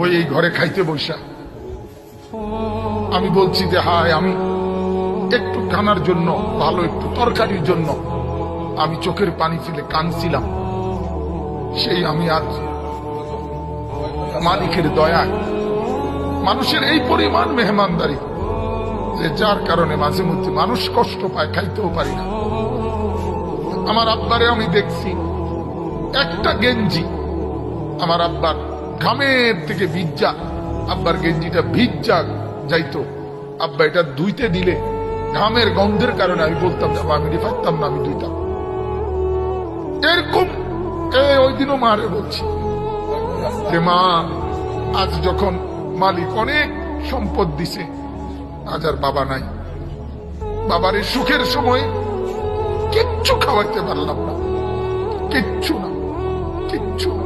ওই এই ঘরে খাইতে বসা আমি বলছি যে হায়, আমি একটু খানার জন্য, ভালো একটু তরকারির জন্য আমি চোখের পানি ফেলে কাঁদছিলাম। সেই আমি আজ মালিকের দয়া, মানুষের এই পরিমাণ মেহমানদারি, যে যার কারণে মাঝে মধ্যে মানুষ কষ্ট পায়, খাইতেও পারি না। আমার আব্বারে আমি দেখছি একটা গেঞ্জি আমার আব্বার ঘামের থেকে ভিজা, আব্বার গেঞ্জিটা ভিজা যাইতো, আব্বা এটা ধুইতে দিলে ঘামের গন্ধের কারণে আমি বলতাম যে আমি পারতাম না, আমি ধুইতাম। এরকম ওই দিনও মারে বলছি যে মা, আজ যখন মালিক অনেক সম্পদ দিছে, আজ আর বাবা নাই, বাবার এই সুখের সময় কিচ্ছু খাওয়াইতে পারলাম না, কিচ্ছু না, কিচ্ছু না।